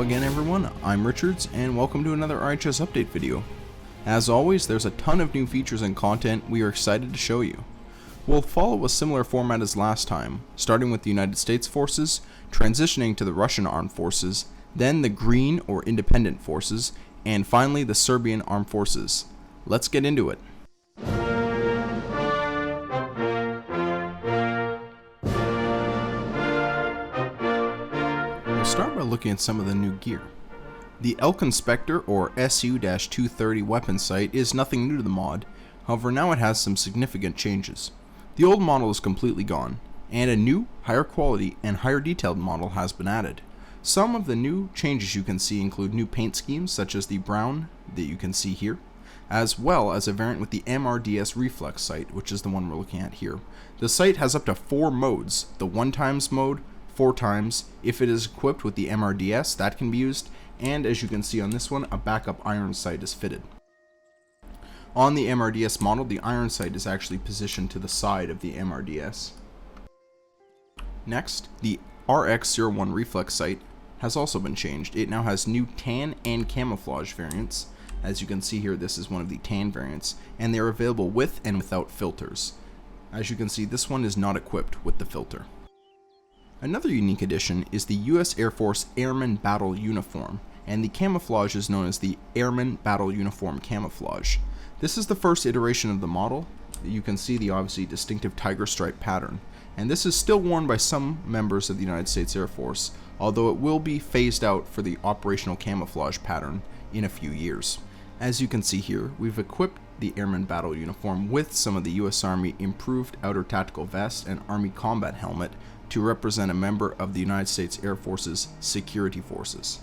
Hello again everyone, I'm Richards and welcome to another RHS update video. As always, there's a ton of new features and content we are excited to show you. We'll follow a similar format as last time, starting with the United States forces, transitioning to the Russian armed forces, then the Green or Independent forces, and finally the Serbian armed forces. Let's get into it. We'll start by looking at some of the new gear. The Elk Inspector or SU-230 weapon sight is nothing new to the mod, however now it has some significant changes. The old model is completely gone, and a new, higher quality, and higher detailed model has been added. Some of the new changes you can see include new paint schemes such as the brown that you can see here, as well as a variant with the MRDS reflex sight, which is the one we're looking at here. The sight has up to 4 modes, the 1x mode, 4x, if it is equipped with the MRDS that can be used, and as you can see on this one, a backup iron sight is fitted. On the MRDS model, the iron sight is actually positioned to the side of the MRDS. Next, the RX01 reflex sight has also been changed. It now has new tan and camouflage variants. As you can see here, this is one of the tan variants, and they are available with and without filters. As you can see, this one is not equipped with the filter. Another unique addition is the US Air Force Airman Battle Uniform, and the camouflage is known as the Airman Battle Uniform Camouflage. This is the first iteration of the model. You can see the obviously distinctive tiger stripe pattern, and this is still worn by some members of the United States Air Force, although it will be phased out for the operational camouflage pattern in a few years. As you can see here, we've equipped the Airman Battle Uniform with some of the US Army improved outer tactical vest and Army combat helmet to represent a member of the United States Air Force's security forces.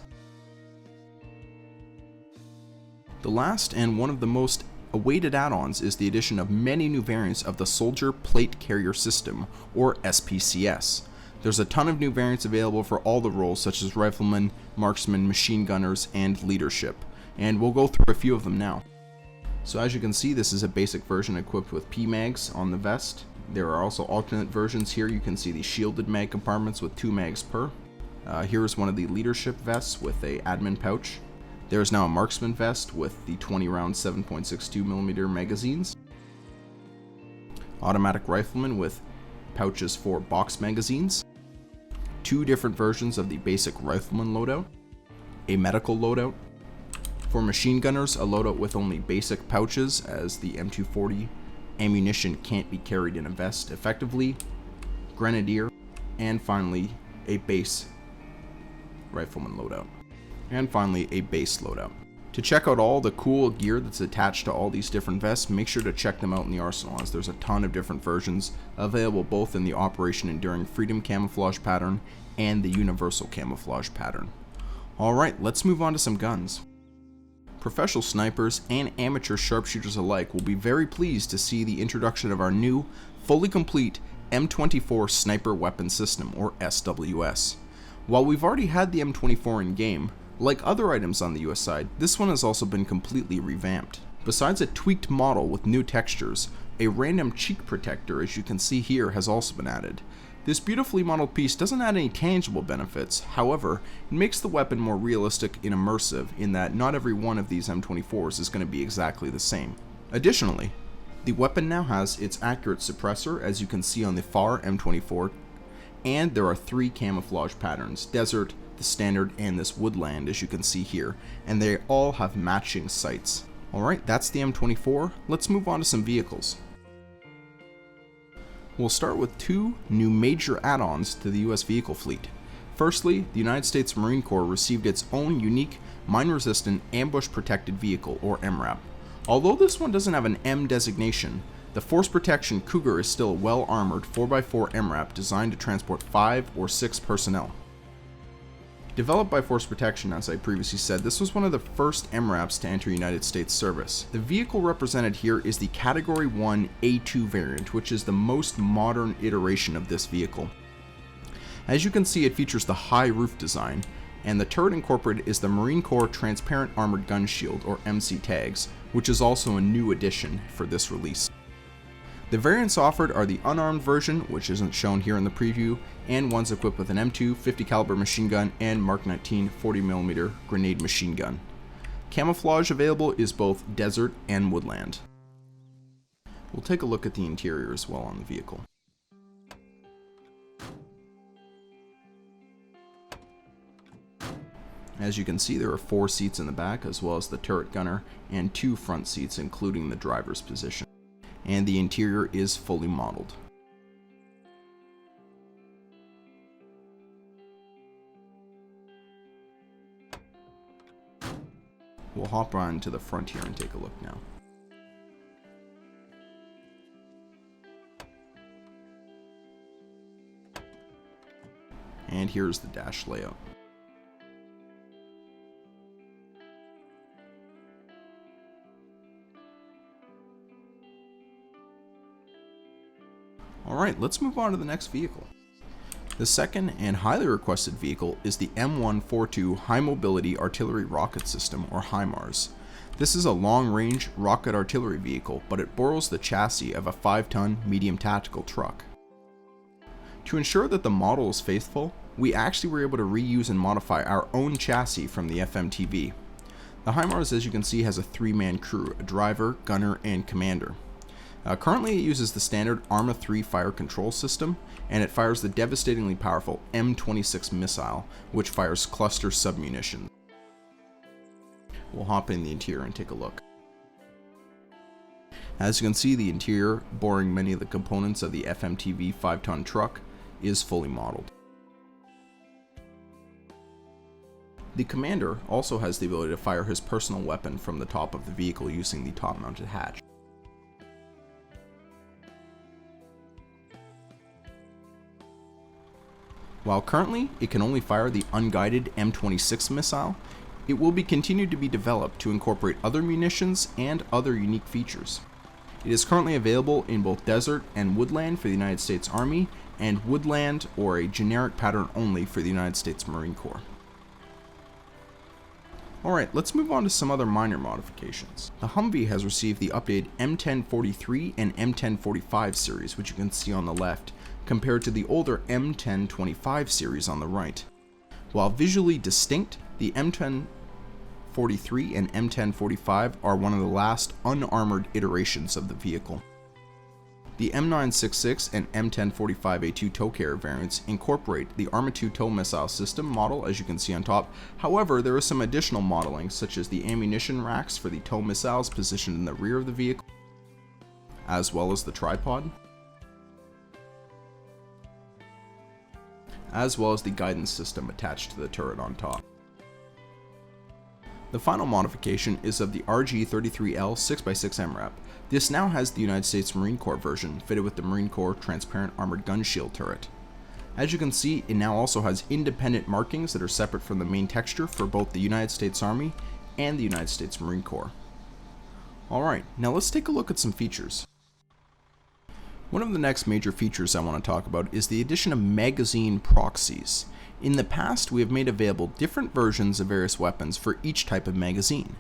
The last and one of the most awaited add-ons is the addition of many new variants of the Soldier Plate Carrier System, or SPCS. There's a ton of new variants available for all the roles such as riflemen, marksmen, machine gunners, and leadership, and we'll go through a few of them now. So as you can see, this is a basic version equipped with PMags on the vest. There are also alternate versions here. You can see the shielded mag compartments with 2 mags per. Here is one of the leadership vests with a admin pouch. There is now a marksman vest with the 20 round 7.62mm magazines. Automatic rifleman with pouches for box magazines. 2 different versions of the basic rifleman loadout. A medical loadout. For machine gunners, a loadout with only basic pouches, as the M240 ammunition can't be carried in a vest effectively, grenadier, and finally a base rifleman loadout. And finally a base loadout. To check out all the cool gear that's attached to all these different vests, make sure to check them out in the arsenal, as there's a ton of different versions available both in the Operation Enduring Freedom camouflage pattern and the Universal camouflage pattern. Alright, let's move on to some guns. Professional snipers and amateur sharpshooters alike will be very pleased to see the introduction of our new, fully complete M24 Sniper Weapon System, or SWS. While we've already had the M24 in game, like other items on the US side, this one has also been completely revamped. Besides a tweaked model with new textures, a random cheek protector, as you can see here, has also been added. This beautifully modeled piece doesn't add any tangible benefits, however, it makes the weapon more realistic and immersive in that not every one of these M24s is going to be exactly the same. Additionally, the weapon now has its accurate suppressor, as you can see on the far M24, and there are 3 camouflage patterns: desert, the standard, and this woodland, as you can see here, and they all have matching sights. Alright, that's the M24. Let's move on to some vehicles. We'll start with 2 new major add-ons to the US vehicle fleet. Firstly, the United States Marine Corps received its own unique mine-resistant ambush-protected vehicle, or MRAP. Although this one doesn't have an M designation, the Force Protection Cougar is still a well-armored 4x4 MRAP designed to transport 5 or 6 personnel. Developed by Force Protection, as I previously said, this was one of the first MRAPs to enter United States service. The vehicle represented here is the Category 1 A2 variant, which is the most modern iteration of this vehicle. As you can see, it features the high roof design, and the turret incorporated is the Marine Corps Transparent Armored Gun Shield, or MC tags, which is also a new addition for this release. The variants offered are the unarmed version, which isn't shown here in the preview, and ones equipped with an M2 50 caliber machine gun and Mark 19 40mm grenade machine gun. Camouflage available is both desert and woodland. We'll take a look at the interior as well on the vehicle. As you can see, there are 4 seats in the back, as well as the turret gunner, and 2 front seats, including the driver's position. And the interior is fully modeled. We'll hop on to the front here and take a look now. And here's the dash layout. Alright, let's move on to the next vehicle. The second and highly requested vehicle is the M142 High Mobility Artillery Rocket System, or HIMARS. This is a long-range rocket artillery vehicle, but it borrows the chassis of a 5-ton medium tactical truck. To ensure that the model is faithful, we actually were able to reuse and modify our own chassis from the FMTV. The HIMARS, as you can see, has a 3-man crew, a driver, gunner, and commander. Currently it uses the standard ARMA 3 fire control system, and it fires the devastatingly powerful M26 missile, which fires cluster submunitions. We'll hop in the interior and take a look. As you can see, the interior, borrowing many of the components of the FMTV 5-ton truck, is fully modeled. The commander also has the ability to fire his personal weapon from the top of the vehicle using the top-mounted hatch. While currently it can only fire the unguided M26 missile, it will be continued to be developed to incorporate other munitions and other unique features. It is currently available in both desert and woodland for the United States Army, and woodland or a generic pattern only for the United States Marine Corps. Alright, let's move on to some other minor modifications. The Humvee has received the updated M1043 and M1045 series, which you can see on the left, compared to the older M1025 series on the right. While visually distinct, the M1043 and M1045 are one of the last unarmored iterations of the vehicle. The M966 and M1045A2 tow carrier variants incorporate the ARMA 2 tow missile system model, as you can see on top. However, there is some additional modeling, such as the ammunition racks for the tow missiles positioned in the rear of the vehicle, as well as the tripod, as well as the guidance system attached to the turret on top. The final modification is of the RG33L 6x6 MRAP. This now has the United States Marine Corps version, fitted with the Marine Corps transparent armored gun shield turret. As you can see, it now also has independent markings that are separate from the main texture for both the United States Army and the United States Marine Corps. Alright, now let's take a look at some features. One of the next major features I want to talk about is the addition of magazine proxies. In the past, we have made available different versions of various weapons for each type of magazine.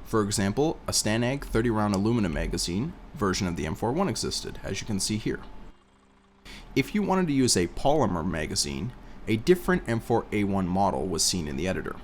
For example, a STANAG 30-round aluminum magazine version of the M41 existed, as you can see here. If you wanted to use a polymer magazine, a different M4A1 model was seen in the editor.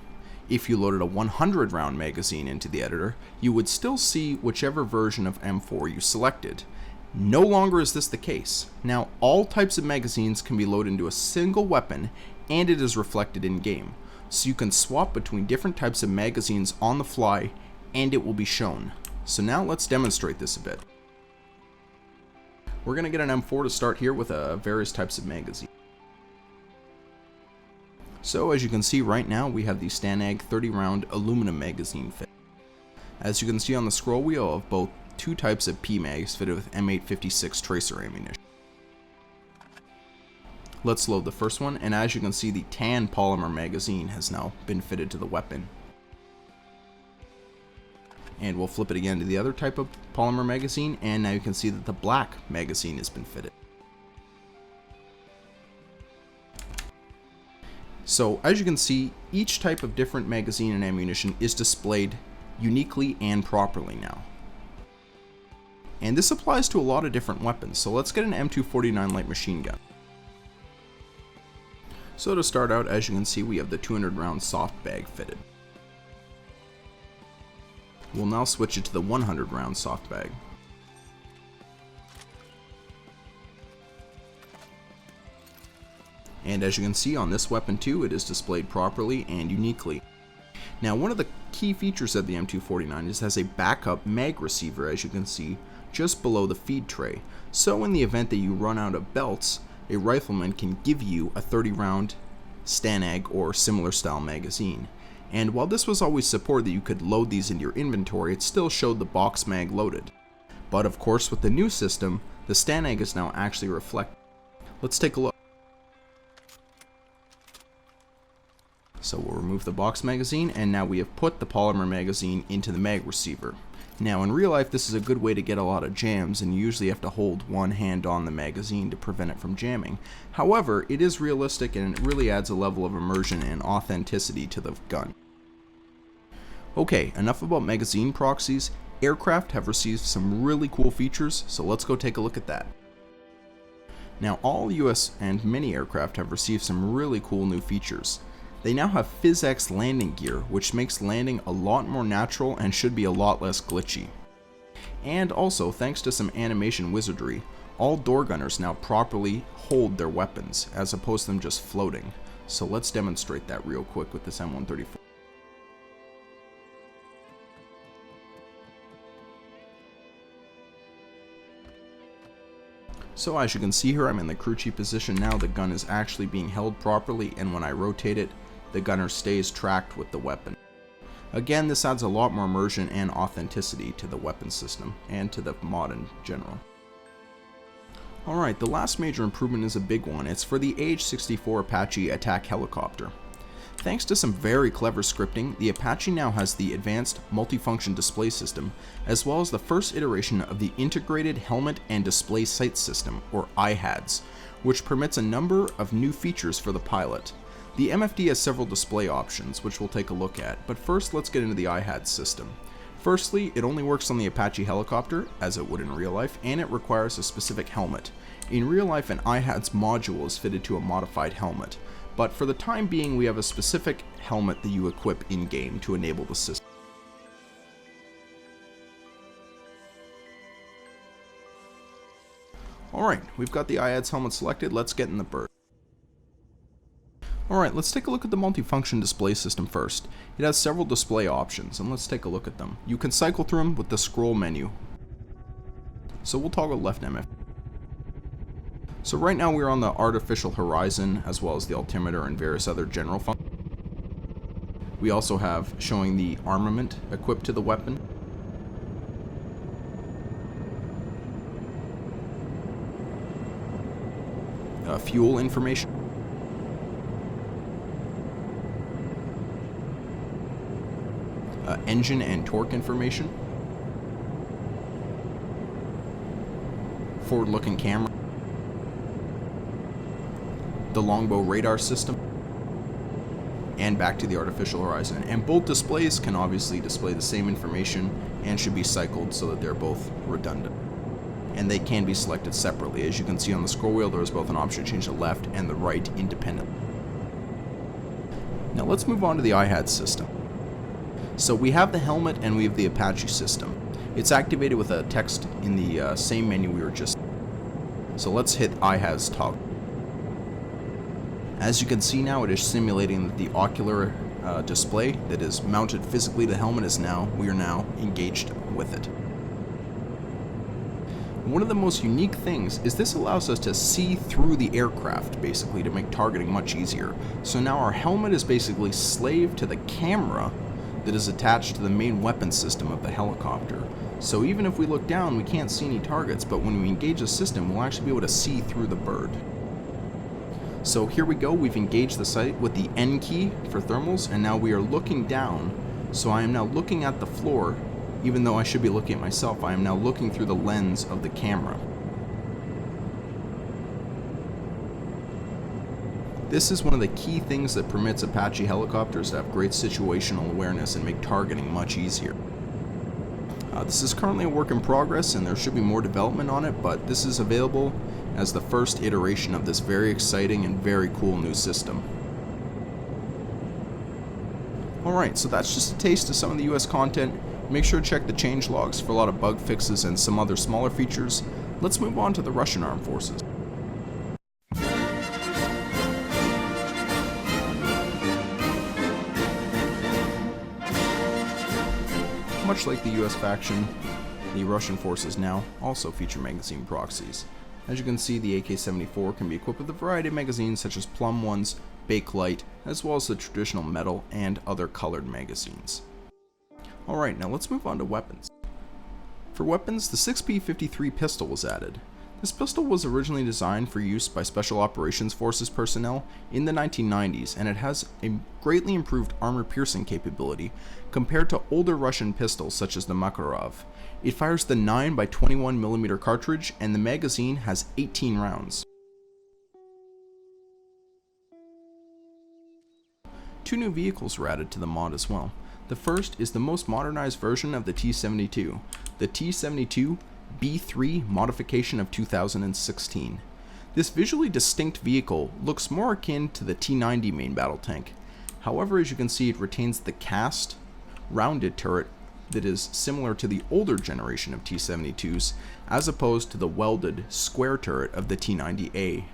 If you loaded a 100-round magazine into the editor, you would still see whichever version of M4 you selected. No longer is this the case. Now, all types of magazines can be loaded into a single weapon, and it is reflected in-game, so you can swap between different types of magazines on the fly, and it will be shown. So now let's demonstrate this a bit. We're going to get an M4 to start here with various types of magazine. So as you can see right now, we have the STANAG 30-round aluminum magazine fit. As you can see on the scroll wheel of both two types of PMags fitted with M856 tracer ammunition. Let's load the first one, and as you can see, the tan polymer magazine has now been fitted to the weapon. And we'll flip it again to the other type of polymer magazine, and now you can see that the black magazine has been fitted. So as you can see, each type of different magazine and ammunition is displayed uniquely and properly now. And this applies to a lot of different weapons, so let's get an M249 light machine gun. So to start out, as you can see, we have the 200 round soft bag fitted. We'll now switch it to the 100 round soft bag. And as you can see on this weapon too, it is displayed properly and uniquely. Now, one of the key features of the M249 is it has a backup mag receiver, as you can see, just below the feed tray. So in the event that you run out of belts, a rifleman can give you a 30 round STANAG or similar style magazine. And while this was always supported that you could load these into your inventory, it still showed the box mag loaded. But of course, with the new system, the STANAG is now actually reflected. Let's take a look. So we'll remove the box magazine, and now we have put the polymer magazine into the mag receiver. Now in real life, this is a good way to get a lot of jams, and you usually have to hold one hand on the magazine to prevent it from jamming. However, it is realistic and it really adds a level of immersion and authenticity to the gun. Okay, enough about magazine proxies. Aircraft have received some really cool features, so let's go take a look at that. Now all US and many aircraft have received some really cool new features. They now have PhysX landing gear, which makes landing a lot more natural and should be a lot less glitchy. And also, thanks to some animation wizardry, all door gunners now properly hold their weapons, as opposed to them just floating. So let's demonstrate that real quick with this M134. So as you can see here, I'm in the crew chief position now. The gun is actually being held properly, and when I rotate it, the gunner stays tracked with the weapon. Again, this adds a lot more immersion and authenticity to the weapon system and to the mod in general. Alright, the last major improvement is a big one. It's for the AH-64 Apache attack helicopter. Thanks to some very clever scripting, the Apache now has the advanced multifunction display system, as well as the first iteration of the Integrated Helmet and Display Sight System, or IHADS, which permits a number of new features for the pilot. The MFD has several display options, which we'll take a look at, but first let's get into the IHADS system. Firstly, it only works on the Apache helicopter, as it would in real life, and it requires a specific helmet. In real life, an IHADS module is fitted to a modified helmet, but for the time being we have a specific helmet that you equip in-game to enable the system. Alright, we've got the IHADS helmet selected, let's get in the bird. Alright, let's take a look at the multifunction display system first. It has several display options, and let's take a look at them. You can cycle through them with the scroll menu. So we'll toggle left MF. So right now we're on the artificial horizon, as well as the altimeter and various other general functions. We also have showing the armament equipped to the weapon. Fuel information. Engine and torque information. Forward-looking camera. The longbow radar system. And back to the artificial horizon. And both displays can obviously display the same information and should be cycled so that they're both redundant. And they can be selected separately. As you can see on the scroll wheel, there is both an option to change the left and the right independently. Now let's move on to the IHADS system. So we have the helmet and we have the Apache system. It's activated with a text in the same menu we were just. So let's hit IHADS toggle. As you can see now, it is simulating that the ocular display that is mounted physically to the helmet we are now engaged with it. One of the most unique things is this allows us to see through the aircraft, basically, to make targeting much easier. So now our helmet is basically slave to the camera that is attached to the main weapon system of the helicopter. So even if we look down, we can't see any targets, but when we engage the system, we'll actually be able to see through the bird. So here we go, we've engaged the sight with the N key for thermals, and now we are looking down. So I am now looking at the floor, even though I should be looking at myself, I am now looking through the lens of the camera. This is one of the key things that permits Apache helicopters to have great situational awareness and make targeting much easier. This is currently a work in progress and there should be more development on it, but this is available as the first iteration of this very exciting and very cool new system. Alright, so that's just a taste of some of the US content. Make sure to check the change logs for a lot of bug fixes and some other smaller features. Let's move on to the Russian armed forces. Much like the US faction, the Russian forces now also feature magazine proxies. As you can see, the AK-74 can be equipped with a variety of magazines such as plum ones, bakelite, as well as the traditional metal and other colored magazines. Alright, now let's move on to weapons. For weapons, the 6P53 pistol was added. This pistol was originally designed for use by Special Operations Forces personnel in the 1990s, and it has a greatly improved armor-piercing capability compared to older Russian pistols such as the Makarov. It fires the 9x21mm cartridge, and the magazine has 18 rounds. Two new vehicles were added to the mod as well. The first is the most modernized version of the T-72, the T-72 B3 modification of 2016. This visually distinct vehicle looks more akin to the T-90 main battle tank. However, as you can see, it retains the cast, rounded turret that is similar to the older generation of T-72s, as opposed to the welded, square turret of the T-90A.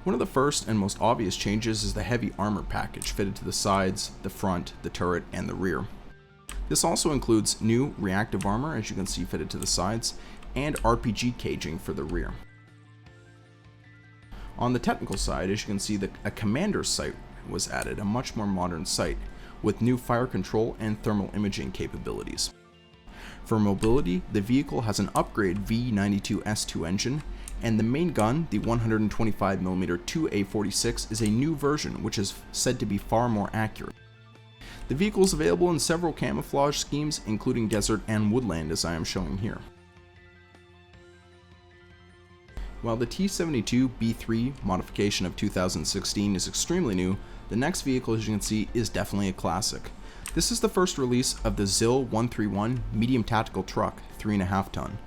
One of the first and most obvious changes is the heavy armor package fitted to the sides, the front, the turret, and the rear. This also includes new reactive armor, as you can see fitted to the sides, and RPG caging for the rear. On the technical side, as you can see, a commander's sight was added, a much more modern sight, with new fire control and thermal imaging capabilities. For mobility, the vehicle has an upgrade V92S2 engine, and the main gun, the 125mm 2A46, is a new version which is said to be far more accurate. The vehicle is available in several camouflage schemes, including desert and woodland, as I am showing here. While the T-72 B3 modification of 2016 is extremely new, the next vehicle, as you can see, is definitely a classic. This is the first release of the ZIL 131 medium tactical truck, 3.5 ton.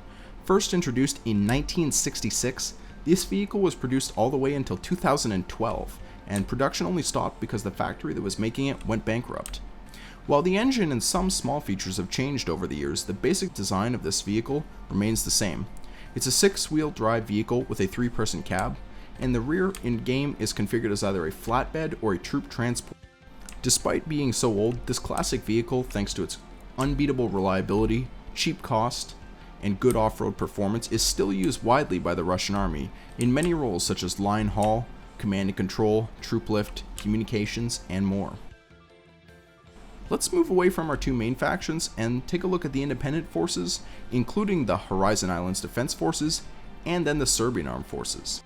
First introduced in 1966, this vehicle was produced all the way until 2012, and production only stopped because the factory that was making it went bankrupt. While the engine and some small features have changed over the years, the basic design of this vehicle remains the same. It's a 6-wheel drive vehicle with a 3-person cab, and the rear in-game is configured as either a flatbed or a troop transport. Despite being so old, this classic vehicle, thanks to its unbeatable reliability, cheap cost, and good off-road performance, is still used widely by the Russian army in many roles such as line haul, command and control, troop lift, communications, and more. Let's move away from our two main factions and take a look at the independent forces, including the Horizon Islands Defense Forces and then the Serbian Armed Forces.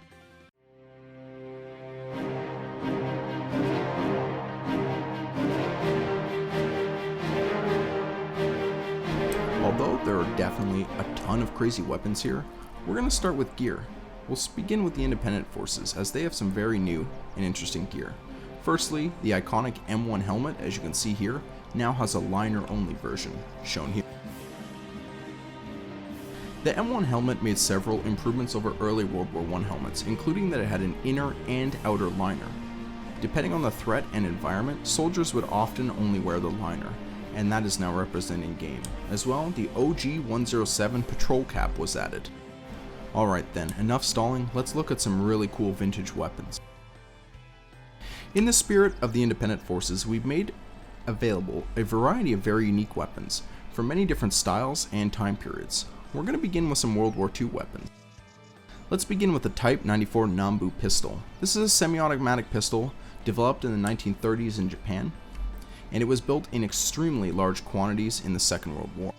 Although there are definitely a ton of crazy weapons here, we're going to start with gear. We'll begin with the independent forces, as they have some very new and interesting gear. Firstly, the iconic M1 helmet, as you can see here, now has a liner-only version, shown here. The M1 helmet made several improvements over early World War I helmets, including that it had an inner and outer liner. Depending on the threat and environment, soldiers would often only wear the liner, and that is now represented in game. As well, the OG-107 patrol cap was added. Alright then, enough stalling, let's look at some really cool vintage weapons. In the spirit of the independent forces, we've made available a variety of very unique weapons for many different styles and time periods. We're going to begin with some World War II weapons. Let's begin with the Type 94 Nambu pistol. This is a semi-automatic pistol developed in the 1930s in Japan, and it was built in extremely large quantities in the Second World War.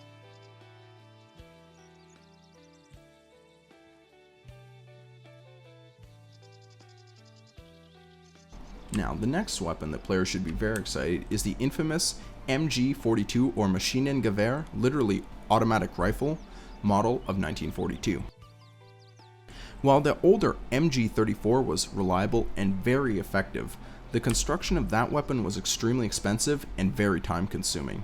Now, the next weapon that players should be very excited is the infamous MG42 or Maschinengewehr, literally automatic rifle, model of 1942. While the older MG34 was reliable and very effective, the construction of that weapon was extremely expensive and very time consuming.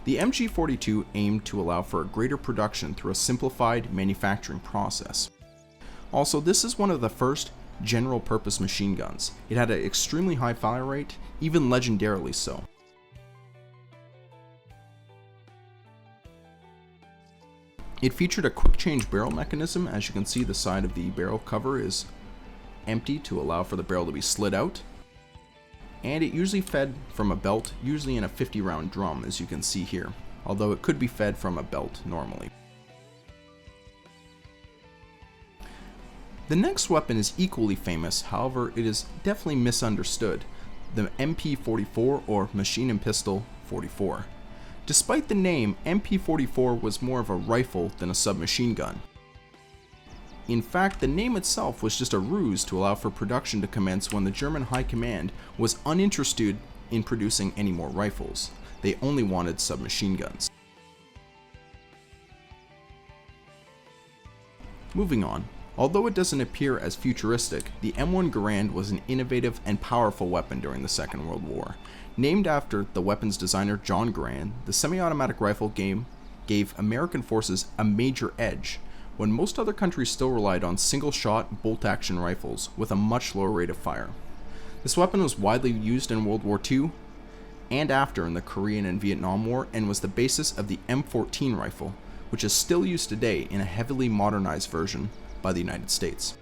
The MG42 aimed to allow for a greater production through a simplified manufacturing process. Also, this is one of the first general-purpose machine guns. It had an extremely high fire rate, even legendarily so. It featured a quick-change barrel mechanism. As you can see, the side of the barrel cover is empty to allow for the barrel to be slid out. And it usually fed from a belt, usually in a 50-round drum, as you can see here, although it could be fed from a belt normally. The next weapon is equally famous, however it is definitely misunderstood, the MP44 or Machine and Pistol 44. Despite the name, MP44 was more of a rifle than a submachine gun. In fact, the name itself was just a ruse to allow for production to commence when the German High Command was uninterested in producing any more rifles. They only wanted submachine guns. Moving on. Although it doesn't appear as futuristic, the M1 Garand was an innovative and powerful weapon during the Second World War. Named after the weapons designer John Garand, the semi-automatic rifle gave American forces a major edge, when most other countries still relied on single-shot, bolt-action rifles with a much lower rate of fire. This weapon was widely used in World War II and after in the Korean and Vietnam War, and was the basis of the M14 rifle, which is still used today in a heavily modernized version by the United States.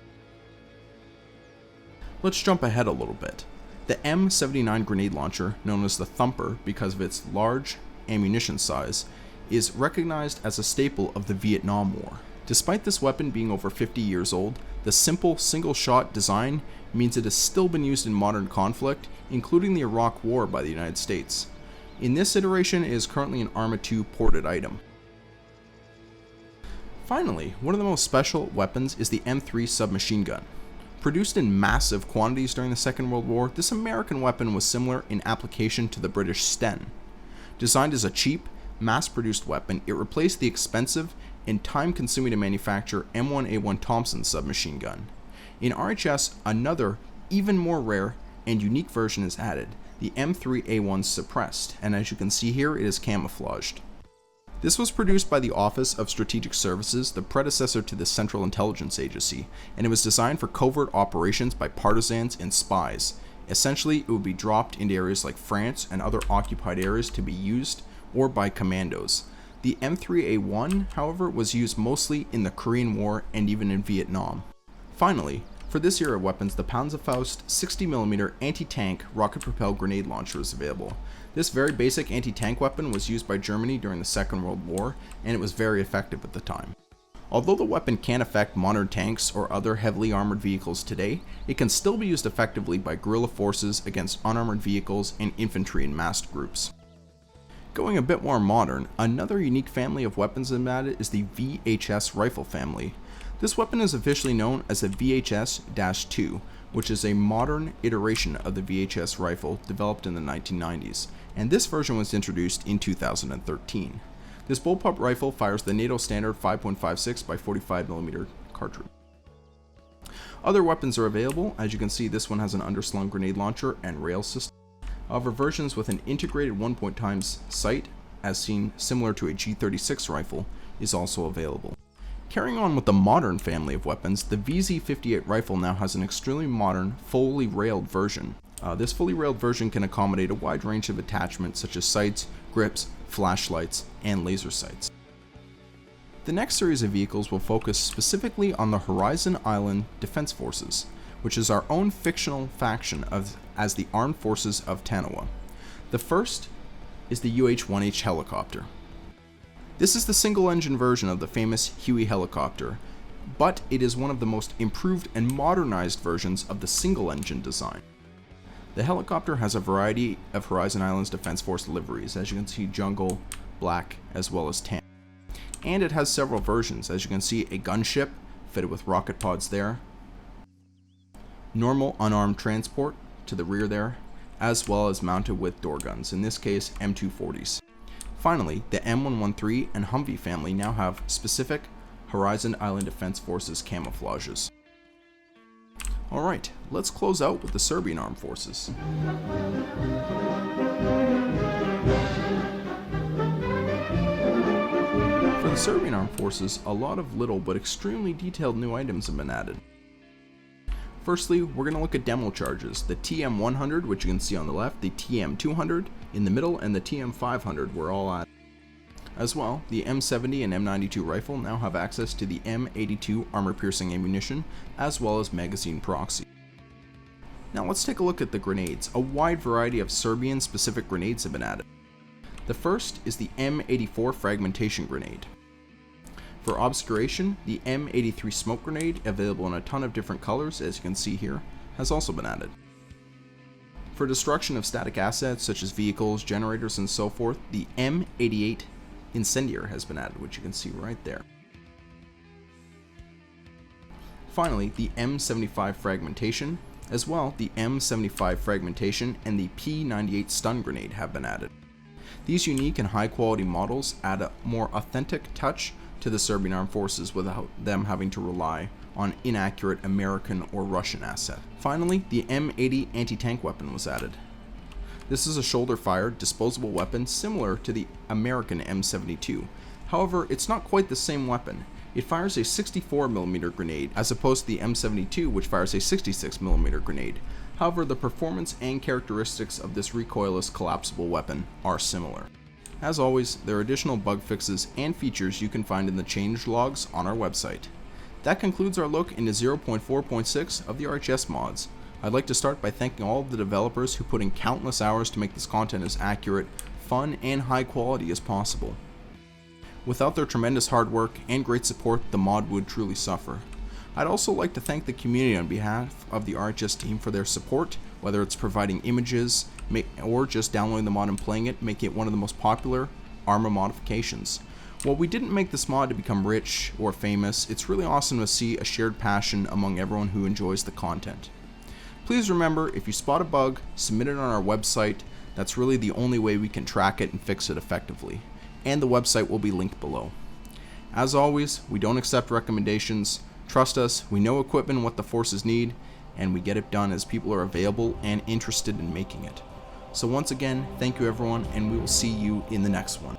Let's jump ahead a little bit. The M79 grenade launcher, known as the Thumper because of its large ammunition size, is recognized as a staple of the Vietnam War. Despite this weapon being over 50 years old, the simple single-shot design means it has still been used in modern conflict, including the Iraq War by the United States. In this iteration, it is currently an Arma 2 ported item. Finally, one of the most special weapons is the M3 submachine gun. Produced in massive quantities during the Second World War, this American weapon was similar in application to the British Sten. Designed as a cheap, mass-produced weapon, it replaced the expensive and time-consuming to manufacture M1A1 Thompson submachine gun. In RHS, another, even more rare and unique version is added, the M3A1 Suppressed, and as you can see here, it is camouflaged. This was produced by the Office of Strategic Services, the predecessor to the Central Intelligence Agency, and it was designed for covert operations by partisans and spies. Essentially, it would be dropped into areas like France and other occupied areas to be used, or by commandos. The M3A1, however, was used mostly in the Korean War and even in Vietnam. Finally, for this era of weapons, the Panzerfaust 60mm anti-tank rocket-propelled grenade launcher is available. This very basic anti-tank weapon was used by Germany during the Second World War, and it was very effective at the time. Although the weapon can't affect modern tanks or other heavily armored vehicles today, it can still be used effectively by guerrilla forces against unarmored vehicles and infantry in massed groups. Going a bit more modern, another unique family of weapons in added is the VHS rifle family. This weapon is officially known as the VHS-2, which is a modern iteration of the VHS rifle developed in the 1990s, and this version was introduced in 2013. This bullpup rifle fires the NATO standard 5.56 by 45mm cartridge. Other weapons are available. As you can see, this one has an underslung grenade launcher and rail system. However, versions with an integrated 1-point-times sight, as seen similar to a G36 rifle, is also available. Carrying on with the modern family of weapons, the VZ58 rifle now has an extremely modern, fully railed version. This fully railed version can accommodate a wide range of attachments such as sights, grips, flashlights, and laser sights. The next series of vehicles will focus specifically on the Horizon Island Defense Forces, which is our own fictional faction as the Armed Forces of Tanawa. The first is the UH-1H helicopter. This is the single-engine version of the famous Huey helicopter, but it is one of the most improved and modernized versions of the single-engine design. The helicopter has a variety of Horizon Island's Defense Force liveries, as you can see jungle, black, as well as tan. And it has several versions, as you can see a gunship fitted with rocket pods there, normal unarmed transport to the rear there, as well as mounted with door guns, in this case M240s. Finally, the M113 and Humvee family now have specific Horizon Island Defense Forces camouflages. Alright, let's close out with the Serbian Armed Forces. the Serbian Armed Forces, a lot of little but extremely detailed new items have been added. Firstly, we're going to look at demo charges. The TM100, which you can see on the left, the TM200 in the middle, and the TM500 were all added. As well, the M70 and M92 rifle now have access to the M82 armor-piercing ammunition, as well as magazine proxy. Now let's take a look at the grenades. A wide variety of Serbian-specific grenades have been added. The first is the M84 fragmentation grenade. For obscuration, the M83 smoke grenade, available in a ton of different colors as you can see here, has also been added. For destruction of static assets such as vehicles, generators, and so forth, the M88 incendiary has been added, which you can see right there. Finally, the M75 fragmentation, as well the M75 fragmentation and the P98 stun grenade have been added. These unique and high quality models add a more authentic touch to the Serbian Armed Forces without them having to rely on inaccurate American or Russian assets. Finally, the M80 anti-tank weapon was added. This is a shoulder-fired, disposable weapon similar to the American M72. However, it's not quite the same weapon. It fires a 64mm grenade as opposed to the M72, which fires a 66mm grenade. However, the performance and characteristics of this recoilless collapsible weapon are similar. As always, there are additional bug fixes and features you can find in the change logs on our website. That concludes our look into 0.4.6 of the RHS mods. I'd like to start by thanking all of the developers who put in countless hours to make this content as accurate, fun, and high quality as possible. Without their tremendous hard work and great support, the mod would truly suffer. I'd also like to thank the community on behalf of the RHS team for their support, whether it's providing images or just downloading the mod and playing it, making it one of the most popular armor modifications. While we didn't make this mod to become rich or famous, it's really awesome to see a shared passion among everyone who enjoys the content. Please remember, if you spot a bug, submit it on our website. That's really the only way we can track it and fix it effectively. And the website will be linked below. As always, we don't accept recommendations. Trust us, we know equipment and what the forces need, and we get it done as people are available and interested in making it. So once again, thank you everyone, and we will see you in the next one.